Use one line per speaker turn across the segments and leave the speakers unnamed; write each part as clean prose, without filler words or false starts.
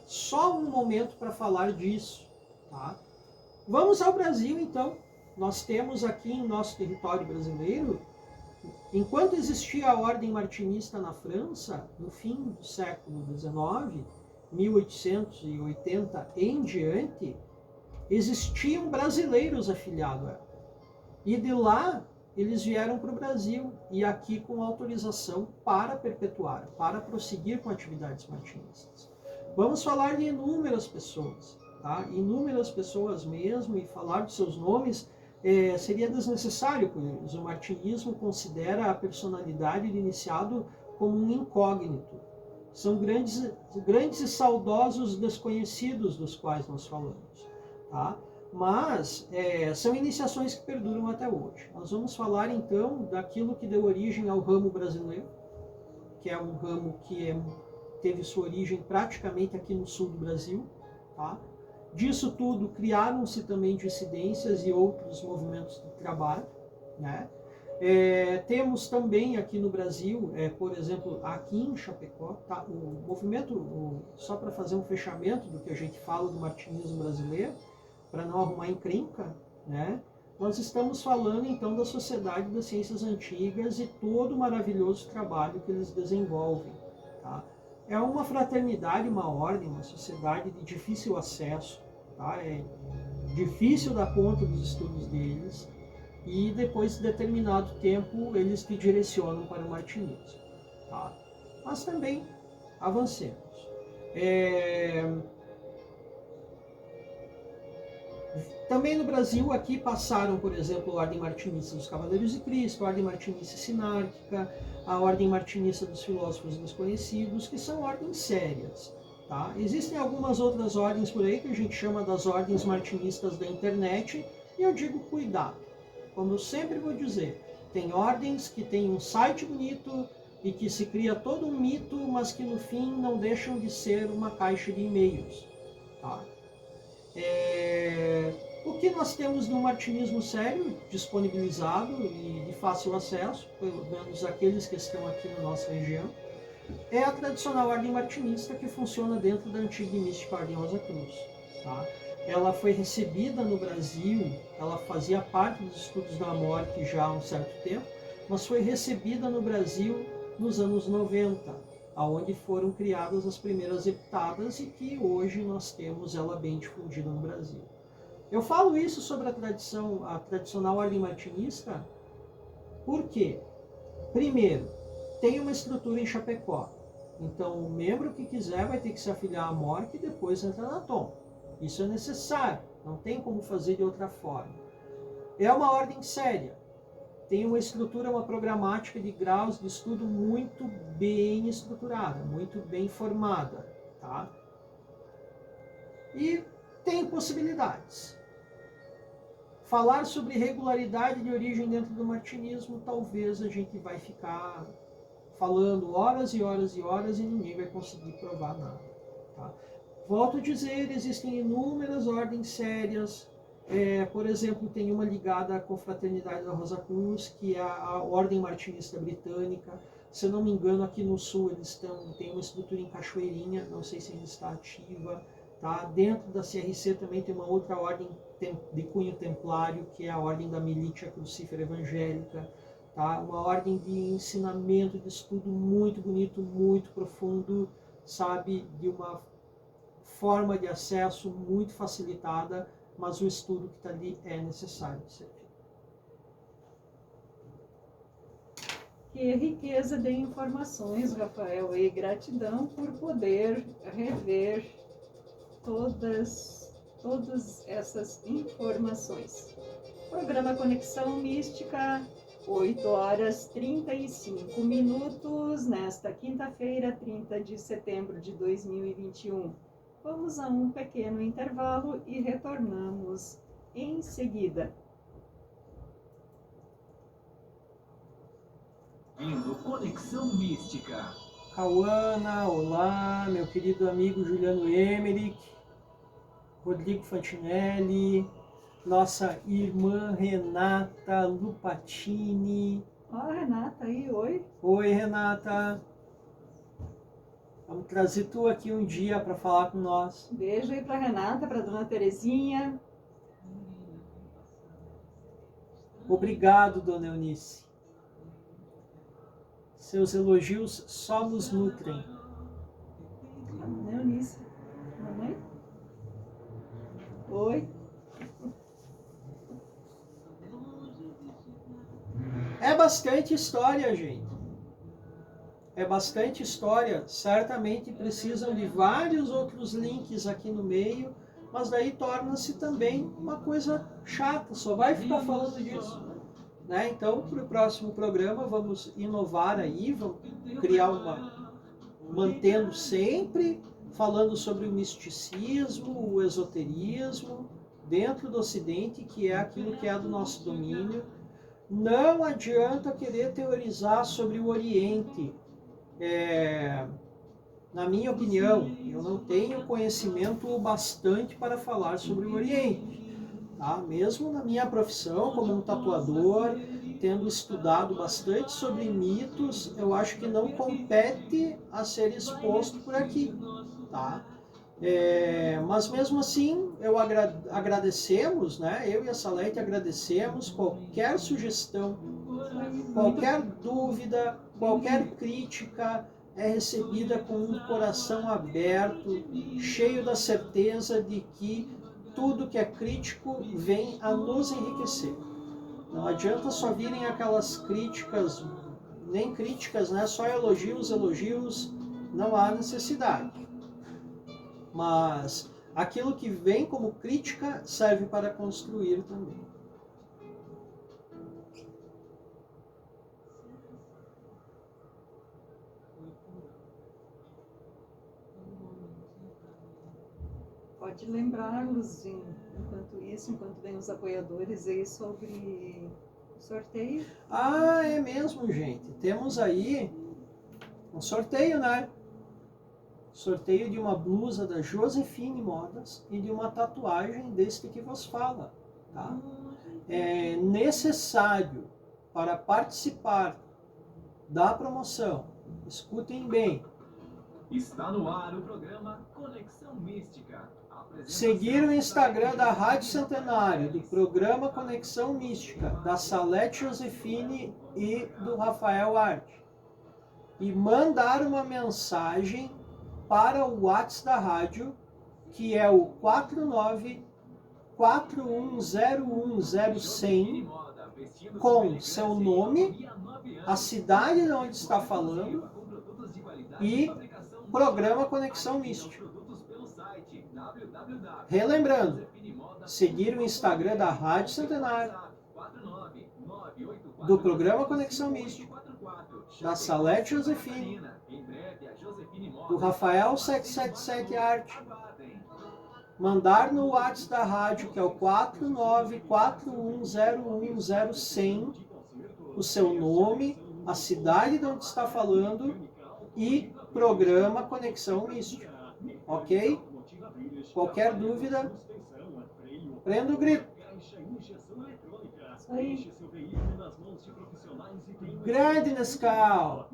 só um momento para falar disso. Tá? Vamos ao Brasil, então. Nós temos aqui em nosso território brasileiro, enquanto existia a ordem martinista na França, no fim do século XIX, 1880 em diante, existiam brasileiros afiliados a ela. E de lá eles vieram para o Brasil e aqui com autorização para perpetuar, para prosseguir com atividades martinistas. Vamos falar de inúmeras pessoas, tá? Inúmeras pessoas mesmo, e falar de seus nomes seria desnecessário, pois o martinismo considera a personalidade do iniciado como um incógnito. São grandes e saudosos desconhecidos dos quais nós falamos, tá? Mas são iniciações que perduram até hoje. Nós vamos falar então daquilo que deu origem ao ramo brasileiro, que é um ramo que teve sua origem praticamente aqui no sul do Brasil. Tá? Disso tudo criaram-se também dissidências e outros movimentos de trabalho. Né? Temos também aqui no Brasil, por exemplo, aqui em Chapecó, tá? O movimento, só para fazer um fechamento do que a gente fala do martinismo brasileiro, para não arrumar encrenca, né? Nós estamos falando então da Sociedade das Ciências Antigas e todo o maravilhoso trabalho que eles desenvolvem. Tá? É uma fraternidade, uma ordem, uma sociedade de difícil acesso, tá? É difícil dar conta dos estudos deles, e depois de determinado tempo eles te direcionam para o martinismo. Tá? Mas também avancemos. Também no Brasil, aqui passaram, por exemplo, a Ordem Martinista dos Cavaleiros de Cristo, a Ordem Martinista Sinárquica, a Ordem Martinista dos Filósofos Desconhecidos, que são ordens sérias. Tá? Existem algumas outras ordens por aí que a gente chama das ordens martinistas da internet, e eu digo cuidado. Como eu sempre vou dizer, tem ordens que têm um site bonito e que se cria todo um mito, mas que no fim não deixam de ser uma caixa de e-mails. Tá? O que nós temos no martinismo sério, disponibilizado e de fácil acesso, pelo menos aqueles que estão aqui na nossa região, é a tradicional ordem martinista, que funciona dentro da antiga e mística Ordem Rosa Cruz. Tá? Ela foi recebida no Brasil, ela fazia parte dos estudos da morte já há um certo tempo, mas foi recebida no Brasil nos anos 90, onde foram criadas as primeiras heptadas e que hoje nós temos ela bem difundida no Brasil. Eu falo isso sobre a tradicional ordem martinista, porque, primeiro, tem uma estrutura em Chapecó. Então, o membro que quiser vai ter que se afiliar à MORC e depois entrar na TOM. Isso é necessário, não tem como fazer de outra forma. É uma ordem séria. Tem uma estrutura, uma programática de graus de estudo muito bem estruturada, muito bem formada. Tá? E tem possibilidades. Falar sobre regularidade de origem dentro do martinismo, talvez a gente vai ficar falando horas e horas e horas e ninguém vai conseguir provar nada. Tá? Volto a dizer, existem inúmeras ordens sérias. Por exemplo, tem uma ligada à Confraternidade da Rosa Cruz, que é a Ordem Martinista Britânica. Se eu não me engano, aqui no sul eles têm uma estrutura em Cachoeirinha, não sei se ainda está ativa. Tá? Dentro da CRC também tem uma outra ordem de cunho templário, que é a Ordem da Milícia Crucífera Evangélica. Tá? Uma ordem de ensinamento, de estudo muito bonito, muito profundo, sabe? De uma forma de acesso muito facilitada, mas o estudo que está ali é necessário de ser feito.
Que riqueza de informações, Rafael, e gratidão por poder rever todas essas informações. Programa Conexão Mística, 8h35, nesta quinta-feira, 30 de setembro de 2021. Vamos a um pequeno intervalo e retornamos em seguida.
Conexão Mística.
Cauana, olá, meu querido amigo Juliano Emerick, Rodrigo Fantinelli, nossa irmã Renata Lupatini.
Ó, Renata aí, oi.
Oi, Renata. Vamos trazer tu aqui um dia para falar com nós.
Beijo aí para Renata, para dona Terezinha.
Obrigado, dona Eunice. Seus elogios só nos nutrem.
Dona Eunice. Mamãe? Oi?
É bastante história, gente. É bastante história. Certamente precisam de vários outros links aqui no meio, mas daí torna-se também uma coisa chata, só vai ficar falando disso. Né? Então, para o próximo programa, vamos inovar aí, vamos criar mantendo sempre, falando sobre o misticismo, o esoterismo, dentro do Ocidente, que é aquilo que é do nosso domínio. Não adianta querer teorizar sobre o Oriente. Na minha opinião, eu não tenho conhecimento bastante para falar sobre o Oriente. Tá? Mesmo na minha profissão como um tatuador, tendo estudado bastante sobre mitos, eu acho que não compete a ser exposto por aqui. Tá? Mas mesmo assim, agradecemos, né? Eu e a Salete agradecemos qualquer sugestão, qualquer dúvida, qualquer crítica é recebida com um coração aberto, cheio da certeza de que tudo que é crítico vem a nos enriquecer. Não adianta só virem aquelas críticas, nem críticas, né? Só elogios, não há necessidade. Mas aquilo que vem como crítica serve para construir também.
Pode lembrar-nos, enquanto vem os apoiadores aí, sobre o sorteio.
Ah, é mesmo, gente. Temos aí um sorteio, né? Sorteio de uma blusa da Josefine Modas e de uma tatuagem deste que vos fala. Tá? É necessário para participar da promoção. Escutem bem.
Está no ar o programa Conexão Mística.
Seguir o Instagram da Rádio Centenário, do programa Conexão Mística, da Salete Josefine e do Rafael Arte. E mandar uma mensagem para o WhatsApp da rádio, que é o 49410100100, com seu nome, a cidade de onde está falando e programa Conexão Mística. Relembrando, seguir o Instagram da Rádio Centenário, do programa Conexão Mística, da Salete Josefine, do Rafael 777 Arte, mandar no WhatsApp da rádio, que é o 49410100100, o seu nome, a cidade de onde está falando e programa Conexão Mística. Ok? Qualquer dúvida, prenda o grito.
Isso aí.
Grande Nescau.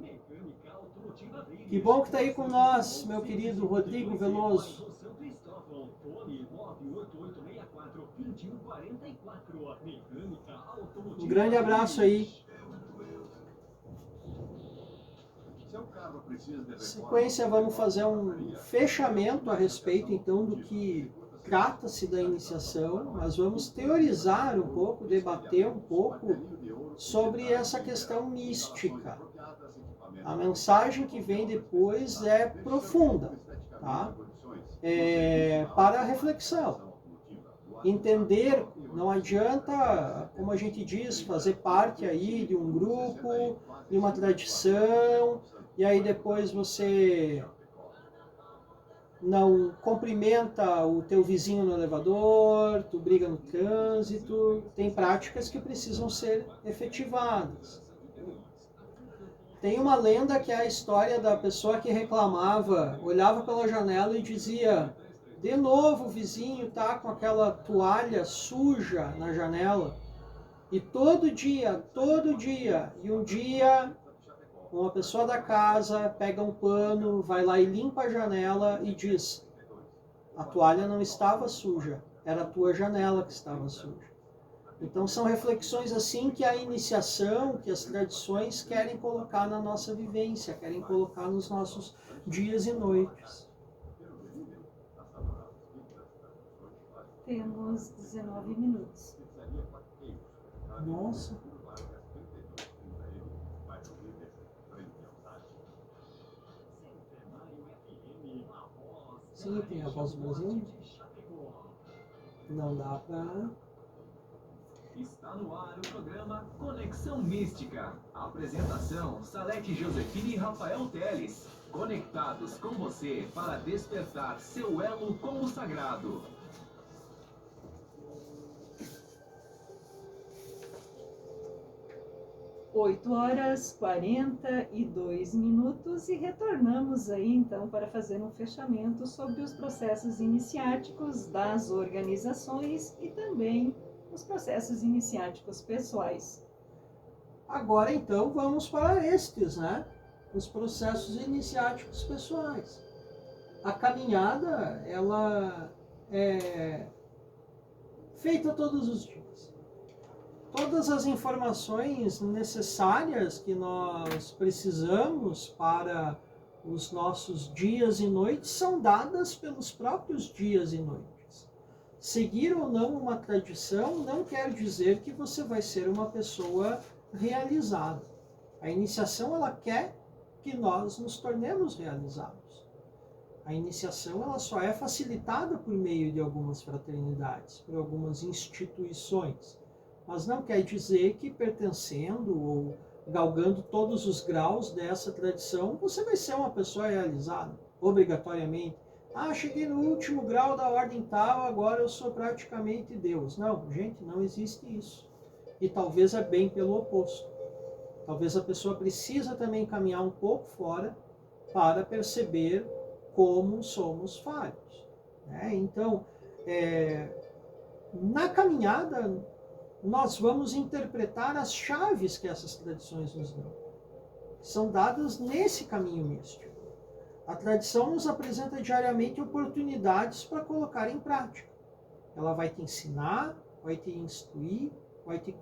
Que bom que está aí com nós, meu querido Rodrigo Veloso. Um grande abraço aí. Sequência, vamos fazer um fechamento a respeito então do que trata-se da iniciação, mas vamos teorizar um pouco, debater um pouco sobre essa questão mística. A mensagem que vem depois é profunda, tá? Para a reflexão. Entender, não adianta, como a gente diz, fazer parte aí de um grupo, de uma tradição, e aí depois você não cumprimenta o teu vizinho no elevador, tu briga no trânsito. Tem práticas que precisam ser efetivadas. Tem uma lenda que é a história da pessoa que reclamava, olhava pela janela e dizia: de novo o vizinho tá com aquela toalha suja na janela. E todo dia, e um dia uma pessoa da casa pega um pano, vai lá e limpa a janela e diz: a toalha não estava suja, era a tua janela que estava suja. Então são reflexões assim que a iniciação, que as tradições querem colocar na nossa vivência, querem colocar nos nossos dias e noites.
Temos 19 minutos.
Nossa. Sim, tem a Voz do Brasil. Não dá pra...
Está no ar o programa Conexão Mística. Apresentação: Salete Josefine e Rafael Teles. Conectados com você para despertar seu elo com o sagrado.
8h42 e retornamos aí então para fazer um fechamento sobre os processos iniciáticos das organizações e também os processos iniciáticos pessoais.
Agora então vamos para estes, né? Os processos iniciáticos pessoais. A caminhada, ela é feita todos os dias. Todas as informações necessárias que nós precisamos para os nossos dias e noites são dadas pelos próprios dias e noites. Seguir ou não uma tradição não quer dizer que você vai ser uma pessoa realizada. A iniciação, ela quer que nós nos tornemos realizados. A iniciação, ela só é facilitada por meio de algumas fraternidades, por algumas instituições. Mas não quer dizer que pertencendo ou galgando todos os graus dessa tradição, você vai ser uma pessoa realizada, obrigatoriamente. Ah, cheguei no último grau da ordem tal, agora eu sou praticamente Deus. Não, gente, não existe isso. E talvez é bem pelo oposto. Talvez a pessoa precisa também caminhar um pouco fora para perceber como somos falhos. Né? Então, na caminhada, nós vamos interpretar as chaves que essas tradições nos dão. São dadas nesse caminho místico. A tradição nos apresenta diariamente oportunidades para colocar em prática. Ela vai te ensinar, vai te instruir, vai te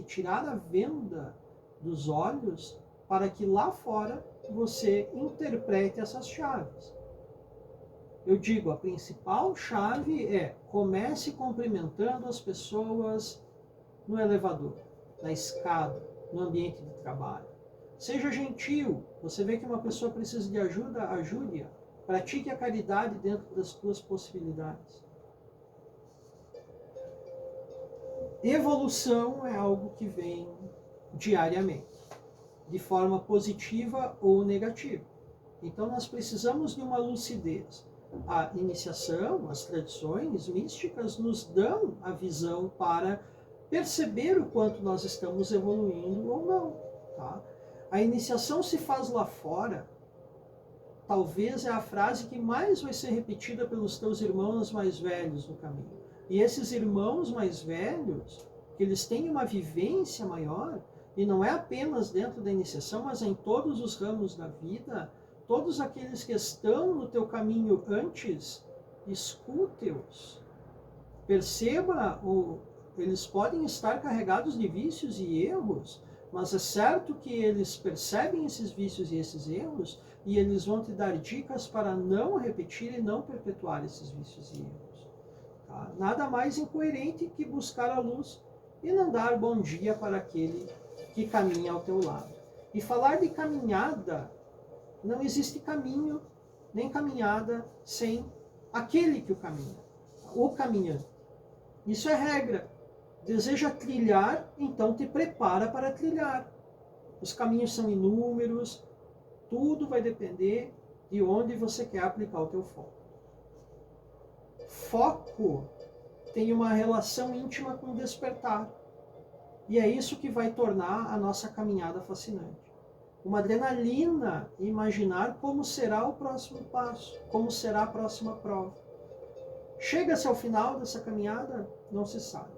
tirar a venda dos olhos para que lá fora você interprete essas chaves. Eu digo, a principal chave é: comece cumprimentando as pessoas no elevador, na escada, no ambiente de trabalho. Seja gentil. Você vê que uma pessoa precisa de ajuda, ajude-a. Pratique a caridade dentro das suas possibilidades. Evolução é algo que vem diariamente, de forma positiva ou negativa. Então nós precisamos de uma lucidez. A iniciação, as tradições místicas nos dão a visão para perceber o quanto nós estamos evoluindo ou não. Tá? A iniciação se faz lá fora, talvez é a frase que mais vai ser repetida pelos teus irmãos mais velhos no caminho. E esses irmãos mais velhos, que eles têm uma vivência maior, e não é apenas dentro da iniciação, mas em todos os ramos da vida, todos aqueles que estão no teu caminho antes, escute-os. Perceba, eles podem estar carregados de vícios e erros, mas é certo que eles percebem esses vícios e esses erros, e eles vão te dar dicas para não repetir e não perpetuar esses vícios e erros. Tá? Nada mais incoerente que buscar a luz e não dar bom dia para aquele que caminha ao teu lado. E falar de caminhada, não existe caminho, nem caminhada, sem aquele que o caminha, o caminhante. Isso é regra. Deseja trilhar, então te prepara para trilhar. Os caminhos são inúmeros, tudo vai depender de onde você quer aplicar o teu foco. Foco tem uma relação íntima com o despertar. E é isso que vai tornar a nossa caminhada fascinante. Uma adrenalina imaginar como será o próximo passo, como será a próxima prova. Chega-se ao final dessa caminhada? Não se sabe.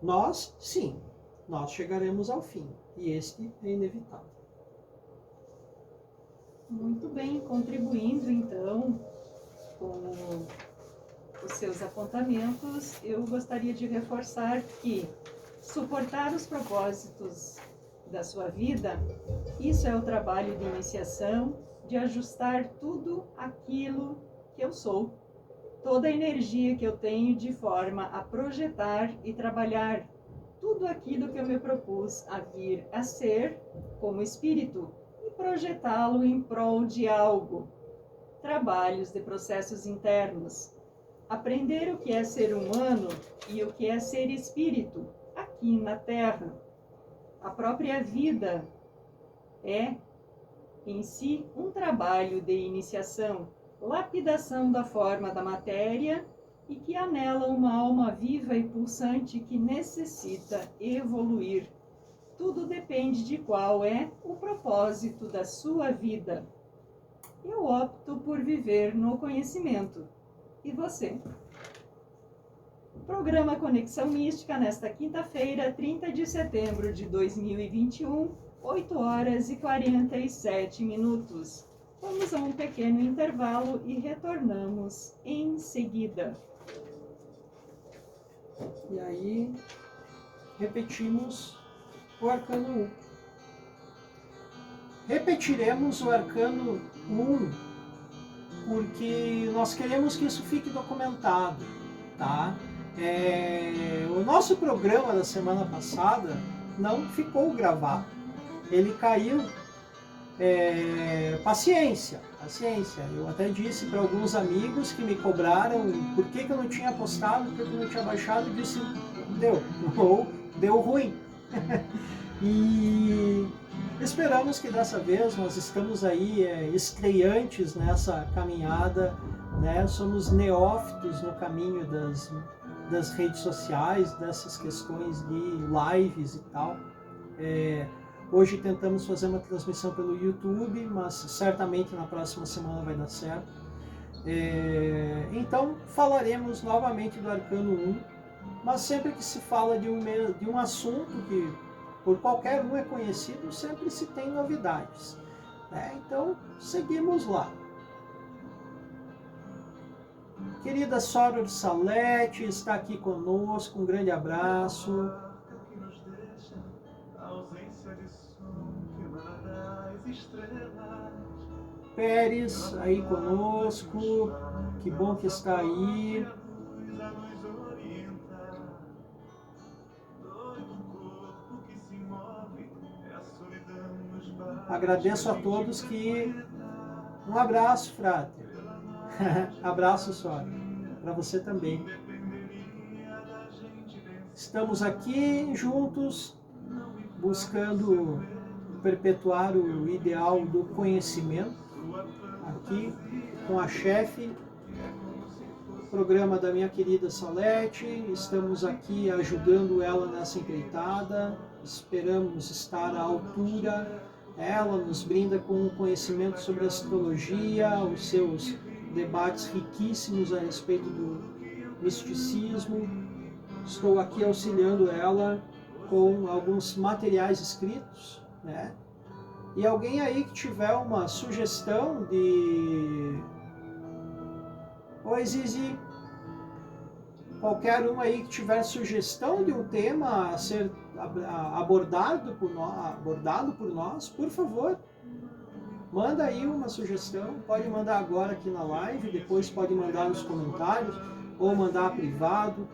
Nós, sim, nós chegaremos ao fim, e este é inevitável.
Muito bem, contribuindo então com os seus apontamentos, eu gostaria de reforçar que suportar os propósitos da sua vida, isso é o trabalho de iniciação, de ajustar tudo aquilo que eu sou, toda a energia que eu tenho de forma a projetar e trabalhar tudo aquilo que eu me propus a vir a ser como espírito e projetá-lo em prol de algo. Trabalhos de processos internos. Aprender o que é ser humano e o que é ser espírito aqui na Terra. A própria vida é, em si, um trabalho de iniciação, lapidação da forma da matéria e que anela uma alma viva e pulsante que necessita evoluir. Tudo depende de qual é o propósito da sua vida. Eu opto por viver no conhecimento. E você? Programa Conexão Mística nesta quinta-feira, 30 de setembro de 2021, 8 horas e 47 minutos. Vamos a um pequeno intervalo e retornamos em seguida.
E aí, repetimos o arcano 1. Repetiremos o arcano 1, porque nós queremos que isso fique documentado, tá? O nosso programa da semana passada não ficou gravado. Ele caiu. Paciência. Eu até disse para alguns amigos que me cobraram por que eu não tinha postado, por que eu não tinha baixado, eu disse, deu ruim. E esperamos que dessa vez nós estamos aí estreantes nessa caminhada, né? Somos neófitos no caminho das redes sociais, dessas questões de lives e tal. Hoje tentamos fazer uma transmissão pelo YouTube, mas certamente na próxima semana vai dar certo. Então falaremos novamente do Arcano 1, mas sempre que se fala de um assunto que por qualquer um é conhecido, sempre se tem novidades, né? Então seguimos lá. Querida Soror Salete está aqui conosco, um grande abraço. Pérez aí conosco, que bom que está aí. Agradeço a todos que... Um abraço, frater. Abraço, Sora. Para você também. Estamos aqui juntos, buscando perpetuar o ideal do conhecimento, aqui com a chefe, programa da minha querida Salete. Estamos aqui ajudando ela nessa empreitada, esperamos estar à altura. Ela nos brinda com conhecimento sobre astrologia, os seus debates riquíssimos a respeito do misticismo. Estou aqui auxiliando ela com alguns materiais escritos, né? E alguém aí que tiver uma sugestão de... Oi, Zizi. Qualquer um aí que tiver sugestão de um tema a ser abordado por nós, por favor, manda aí uma sugestão. Pode mandar agora aqui na live, depois pode mandar nos comentários, ou mandar privado,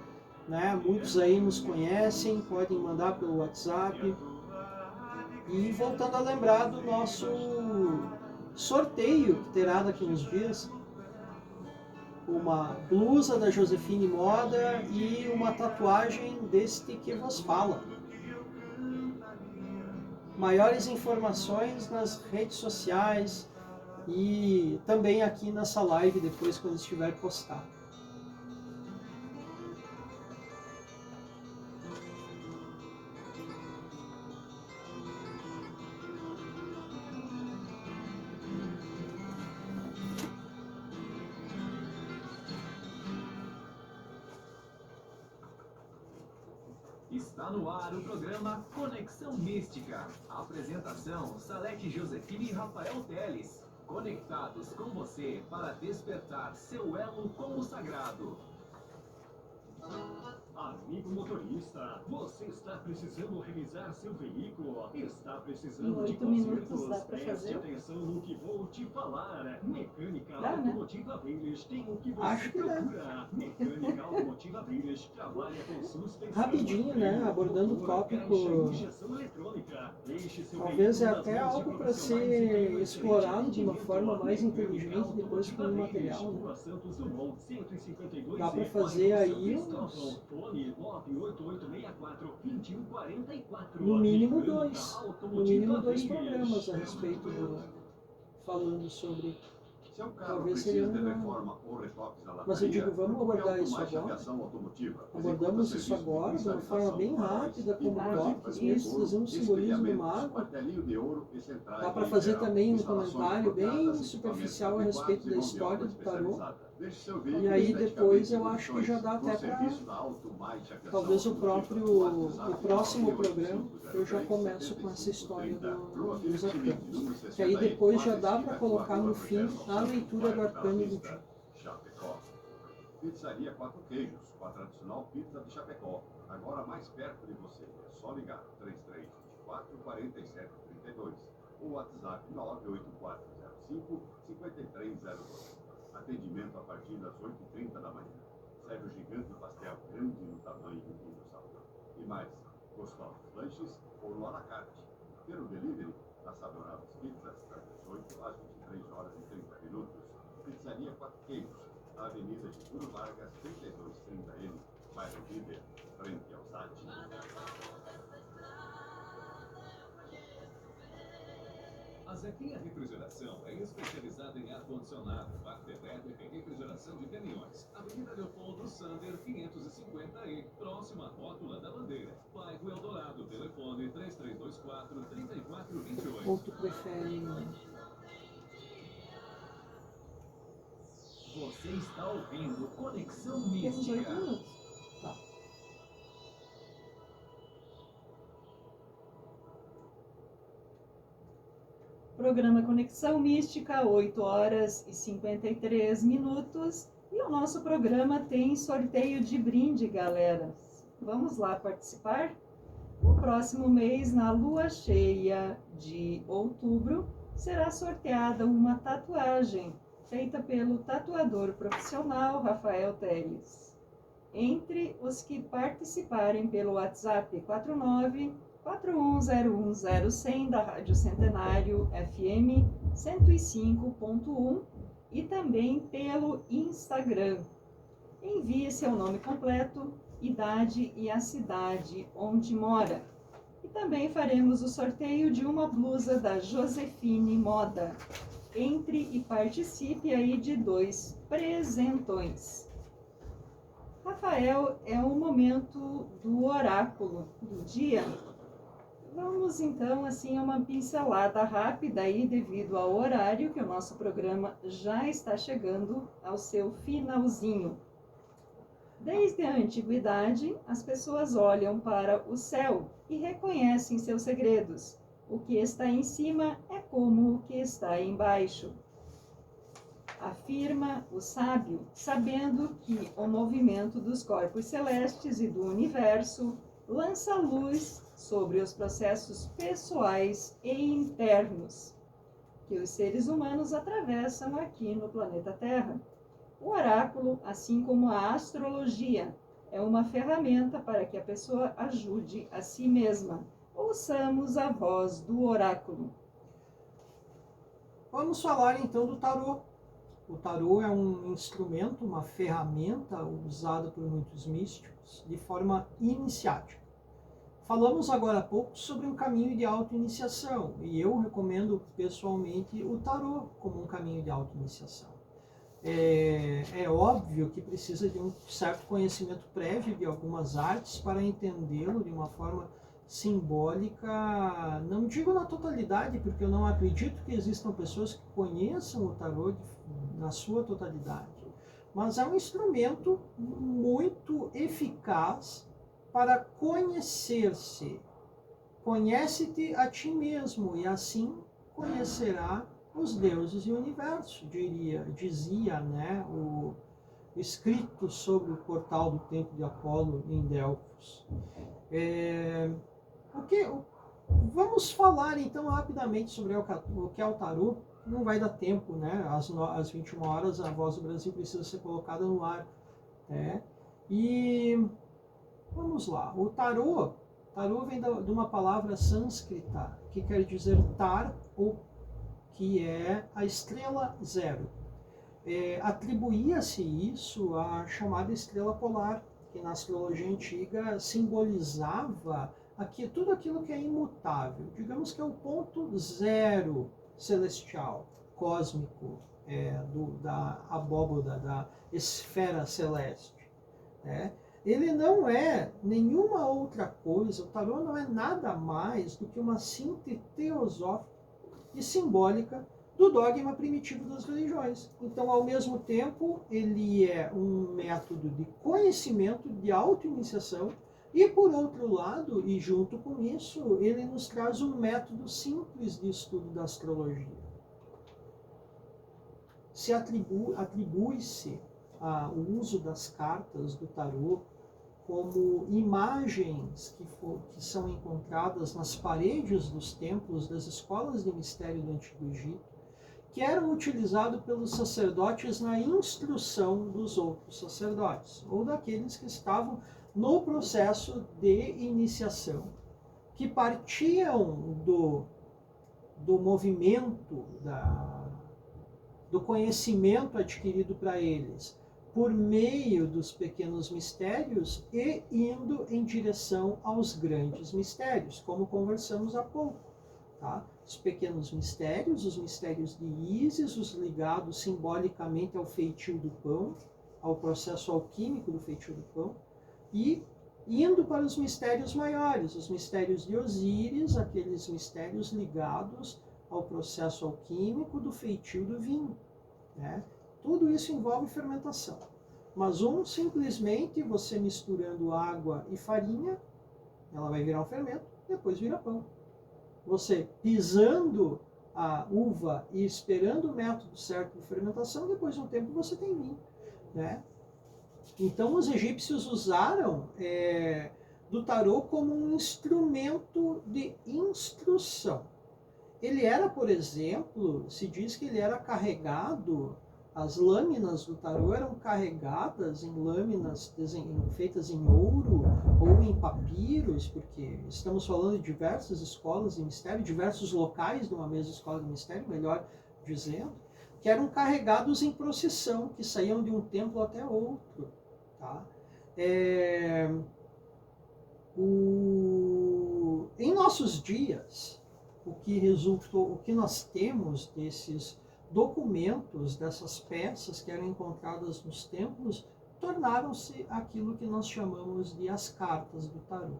né? Muitos aí nos conhecem, podem mandar pelo WhatsApp. E voltando a lembrar do nosso sorteio que terá daqui uns dias, uma blusa da Josefine Moda e uma tatuagem deste que vos fala. Maiores informações nas redes sociais e também aqui nessa live depois quando estiver postado.
Está no ar o programa Conexão Mística. A apresentação, Salete Josefine e Rafael Teles. Conectados com você para despertar seu elo com o sagrado.
Amigo motorista, você está precisando revisar seu veículo? Está
Em
precisando de
8 minutos
consertos?
dá para
Preste
fazer?
atenção no que vou te falar. Mecânica
Dá, né?
Automotiva Brilhas tem o que você
Acho que dá.
procura. Mecânica Automotiva Brilhas trabalha com suspensão.
Rapidinho, né?
freio,
Abordando o
motor,
tópico.
caixa e injeção eletrônica. Deixe seu
Talvez é
veículo nas
até
mãos de
algo para
profissionais e
ser
tenha um
explorado de uma
excelente
forma mais
atendimento.
inteligente depois com o material, né?
Rua Santos Dumont, 152
Dá para
e
fazer
Bairro
aí
São
uns,
Cristóvão. Fone 98864-2144.
no mínimo
Mecânica
dois
Automotiva
programas
Brilhas.
a respeito falando sobre.
Seu carro
Talvez
precisa
seria
de
uma.
reforma ou retoques na
Mas eu
lataria,
digo, vamos
procure
abordar isso
Automate
agora.
Aviação Automotiva.
Abordamos
Executa
isso
serviços
agora de uma forma bem
faróis,
rápida, como
vidros,
toques,
de
mesmo
couro,
trazendo um simbolismo do
espelhamentos,
mago.
martelinho de ouro e centrais
Dá para
em
fazer
geral,
também um
instalações
comentário bem
apropriadas,
superficial a
equipamentos
respeito da
adequados e
história
mão
do
de obra
tarô.
especializada. Deixe seu
E
veículo
aí depois
esteticamente
eu acho que já dá
com
até para.
serviço da Automate Aviação
Talvez o
Automotiva.
o próximo programa eu já começo com essa história dos arcanos. Que aí depois já dá para colocar no fim a leitura do arcano do dia.
Chapecó. Pizzaria Quatro Queijos, com a tradicional pizza de Chapecó. Agora mais perto de você. É só ligar 3324 4732 ou WhatsApp 98405 5302. Atendimento a partir das 8h30 da manhã. Serve o gigante pastel grande no tamanho e no sabor. E mais, gostosos lanches ou no à la carte. Pelo delivery, as adoráveis pizzas das 18 às 23 horas e 30 minutos. Pizzaria Quatro Queijos, Avenida Getúlio Vargas, 3230N, bairro Líder, frente ao SAT.
A Zequinha Refrigeração é especializada em ar-condicionado, bater elétrica e refrigeração de caminhões. Avenida Leopoldo Sander, 550E, próxima à rótula da bandeira. Bairro Eldorado, telefone 3324-3428.
Ou tu prefere.
Você está ouvindo Conexão
Temos 8
Mística.
minutos.
Tá.
Programa Conexão Mística, 8 horas e 53 minutos. E o nosso programa tem sorteio de brinde, galera. Vamos lá participar? O próximo mês, na lua cheia de outubro, será sorteada uma tatuagem feita pelo tatuador profissional Rafael Teles. Entre os que participarem pelo WhatsApp 49-41010100 da Rádio Centenário FM 105.1 e também pelo Instagram. Envie seu nome completo, idade e a cidade onde mora. E também faremos o sorteio de uma blusa da Josefine Moda. Entre e participe aí de 2 presentões. Rafael, é o momento do oráculo do dia. Vamos então assim a uma pincelada rápida aí devido ao horário que o nosso programa já está chegando ao seu finalzinho. Desde a antiguidade, as pessoas olham para o céu e reconhecem seus segredos. O que está em cima é como o que está embaixo. Afirma o sábio, sabendo que o movimento dos corpos celestes e do universo lança luz sobre os processos pessoais e internos que os seres humanos atravessam aqui no planeta Terra. O oráculo, assim como a astrologia, é uma ferramenta para que a pessoa ajude a si mesma. Ouçamos a voz do oráculo.
Vamos falar então do tarô. O tarô é um instrumento, uma ferramenta usada por muitos místicos de forma iniciática. Falamos agora há pouco sobre um caminho de auto-iniciação e eu recomendo pessoalmente o tarô como um caminho de auto-iniciação. É óbvio que precisa de um certo conhecimento prévio de algumas artes para entendê-lo de uma forma simbólica, não digo na totalidade, porque eu não acredito que existam pessoas que conheçam o tarô na sua totalidade, mas é um instrumento muito eficaz para conhecer-se. Conhece-te a ti mesmo e assim conhecerá os deuses e o universo, dizia, né, o escrito sobre o portal do templo de Apolo em Delfos. Vamos falar então rapidamente sobre o que é o tarô. Não vai dar tempo, né? Às 21 horas a Voz do Brasil precisa ser colocada no ar. Né? E vamos lá. O tarô vem de uma palavra sânscrita que quer dizer tar, ou que é a estrela zero. Atribuía-se isso à chamada estrela polar, que na astrologia antiga simbolizava tudo aquilo que é imutável. Digamos que é o ponto zero celestial, cósmico, da abóboda, da esfera celeste. Né? Ele não é nenhuma outra coisa, o tarô não é nada mais do que uma síntese teosófica e simbólica do dogma primitivo das religiões. Então, ao mesmo tempo, ele é um método de conhecimento, de autoiniciação, e, por outro lado, e junto com isso, ele nos traz um método simples de estudo da astrologia. Atribui-se o uso das cartas do tarô como imagens que são encontradas nas paredes dos templos das escolas de mistério do Antigo Egito, que eram utilizados pelos sacerdotes na instrução dos outros sacerdotes, ou daqueles que estavam no processo de iniciação, que partiam do movimento, do conhecimento adquirido para eles, por meio dos pequenos mistérios e indo em direção aos grandes mistérios, como conversamos há pouco. Tá? Os pequenos mistérios, os mistérios de Ísis, os ligados simbolicamente ao feitio do pão, ao processo alquímico do feitio do pão, e indo para os mistérios maiores, os mistérios de Osíris, aqueles mistérios ligados ao processo alquímico do feitio do vinho. Né? Tudo isso envolve fermentação. Mas simplesmente você misturando água e farinha, ela vai virar um fermento, depois vira pão. Você pisando a uva e esperando o método certo de fermentação, depois de um tempo você tem vinho. Né? Então os egípcios usaram do tarô como um instrumento de instrução. Ele era, por exemplo, se diz que ele era carregado, as lâminas do tarô eram carregadas em lâminas feitas em ouro ou em papiros, porque estamos falando de diversas escolas de mistério, diversos locais de uma mesma escola de mistério, melhor dizendo, que eram carregados em procissão, que saíam de um templo até outro. Tá? Em nossos dias, o que nós temos desses documentos, dessas peças que eram encontradas nos templos, tornaram-se aquilo que nós chamamos de as cartas do tarô.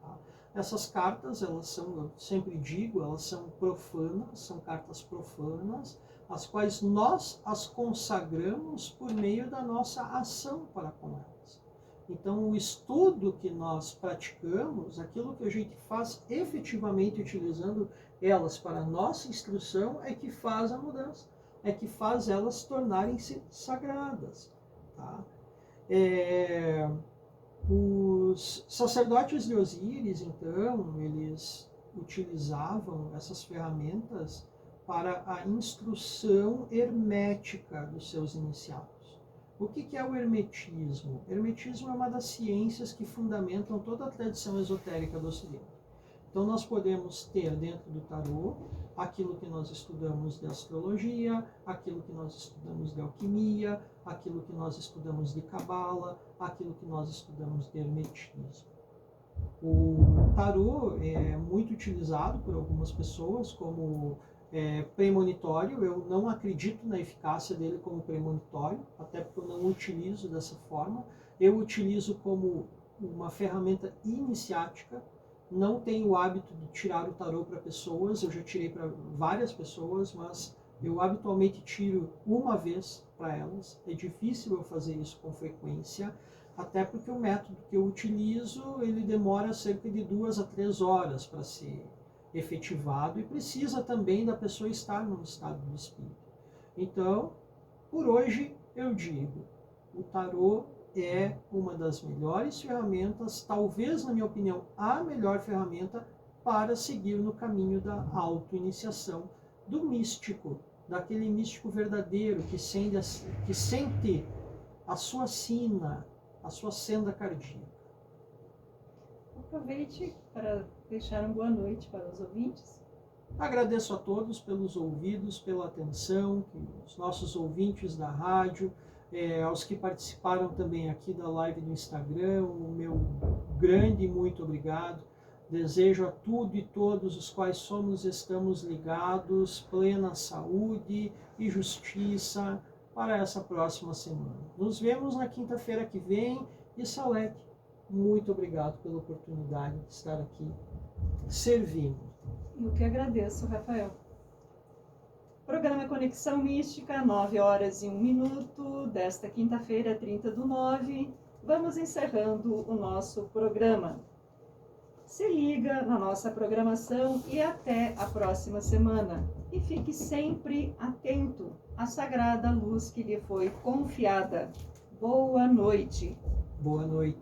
Tá? Essas cartas, elas são, eu sempre digo, elas são profanas, são cartas profanas, as quais nós as consagramos por meio da nossa ação para com elas. Então, o estudo que nós praticamos, aquilo que a gente faz efetivamente utilizando elas para a nossa instrução, é que faz a mudança, é que faz elas tornarem-se sagradas. Tá? Os sacerdotes de Osíris, então, eles utilizavam essas ferramentas para a instrução hermética dos seus iniciados. O que é o hermetismo? Hermetismo é uma das ciências que fundamentam toda a tradição esotérica do Ocidente. Então nós podemos ter dentro do tarô aquilo que nós estudamos de astrologia, aquilo que nós estudamos de alquimia, aquilo que nós estudamos de cabala, aquilo que nós estudamos de hermetismo. O tarô é muito utilizado por algumas pessoas como premonitório. Eu não acredito na eficácia dele como premonitório, até porque eu não o utilizo dessa forma. Eu utilizo como uma ferramenta iniciática. Não tenho o hábito de tirar o tarô para pessoas, eu já tirei para várias pessoas, mas eu habitualmente tiro uma vez para elas. É difícil eu fazer isso com frequência, até porque o método que eu utilizo, ele demora cerca de 2 a 3 horas para ser efetivado e precisa também da pessoa estar num estado de espírito. Então, por hoje eu digo, o tarô é uma das melhores ferramentas, talvez, na minha opinião, a melhor ferramenta para seguir no caminho da autoiniciação, do místico, daquele místico verdadeiro que sente a sua sina, a sua senda cardíaca.
Aproveite para deixar uma boa noite para os ouvintes.
Agradeço a todos pelos ouvidos, pela atenção, os nossos ouvintes da rádio, aos que participaram também aqui da live no Instagram, o meu grande muito obrigado. Desejo a tudo e todos os quais estamos ligados, plena saúde e justiça para essa próxima semana. Nos vemos na quinta-feira que vem e Salete, muito obrigado pela oportunidade de estar aqui servindo.
Eu que agradeço, Rafael. Programa Conexão Mística, 9h01 desta quinta-feira, 30/9. Vamos encerrando o nosso programa. Se liga na nossa programação e até a próxima semana. E fique sempre atento à sagrada luz que lhe foi confiada. Boa noite.
Boa noite.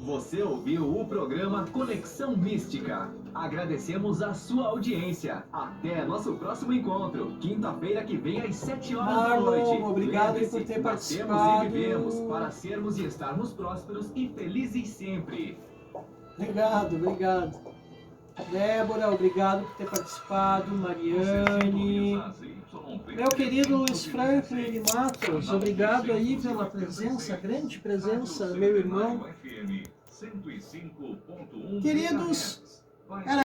Você ouviu o programa Conexão Mística. Agradecemos a sua audiência. Até nosso próximo encontro, quinta-feira que vem às 7h da noite.
Obrigado
Lembre-se,
por ter
nascemos
participado.
e vivemos para sermos e estarmos prósperos e felizes sempre.
Obrigado. Débora, obrigado por ter participado. Mariane. Meu querido Luiz Franklin Matos, obrigado aí pela presença, grande presença, meu irmão. Queridos, era